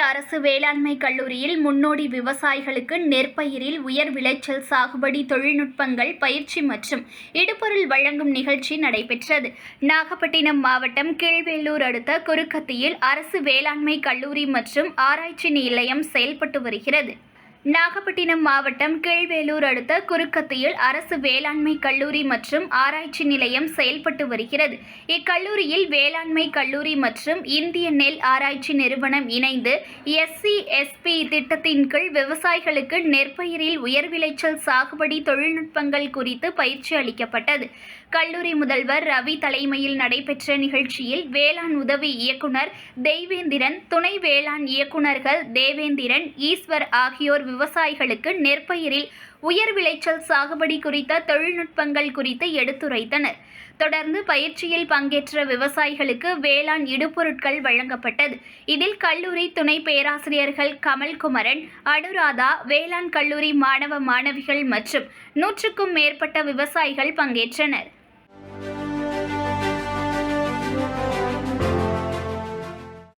அரசு வேளாண்மை கல்லூரியில் முன்னோடி விவசாயிகளுக்கு நெற்பயிரில் உயர் விளைச்சல் சாகுபடி தொழில்நுட்பங்கள் பயிற்சி மற்றும் இடுபொருள் வழங்கும் நிகழ்ச்சி நடைபெற்றது. நாகப்பட்டினம் மாவட்டம் கீழ்வேளூர் அடுத்த குருக்கத்தியில் அரசு வேளாண்மை கல்லூரி மற்றும் ஆராய்ச்சி நிலையம் செயல்பட்டு வருகிறது. நாகப்பட்டினம் மாவட்டம் கீழ்வேளூர் அடுத்த குருக்கத்தியில் அரசு வேளாண்மை கல்லூரி மற்றும் ஆராய்ச்சி நிலையம் செயல்பட்டு வருகிறது. இக்கல்லூரியில் வேளாண்மை கல்லூரி மற்றும் இந்திய நெல் ஆராய்ச்சி நிறுவனம் இணைந்து SC/SP திட்டத்தின் கீழ் விவசாயிகளுக்கு நெற்பயிரில் உயர் விளைச்சல் சாகுபடி தொழில்நுட்பங்கள் குறித்து பயிற்சி அளிக்கப்பட்டது. கல்லூரி முதல்வர் ரவி தலைமையில் நடைபெற்ற நிகழ்ச்சியில் வேளாண் உதவி இயக்குனர் தெய்வேந்திரன், துணை வேளாண் இயக்குனர்கள் தேவேந்திரன், ஈஸ்வர் ஆகியோர் விவசாயிகளுக்கு நெற்பயிரில் உயர் விளைச்சல் சாகுபடி குறித்த தொழில்நுட்பங்கள் குறித்து எடுத்துரைத்தனர். தொடர்ந்து பயிற்சியில் பங்கேற்ற விவசாயிகளுக்கு வேளாண் இடுபொருட்கள் வழங்கப்பட்டது. இதில் கல்லூரி துணை பேராசிரியர்கள் கமல்குமரன், அனுராதா, வேளாண் கல்லூரி மாணவ மாணவிகள் மற்றும் 100க்கும் மேற்பட்ட விவசாயிகள் பங்கேற்றனர்.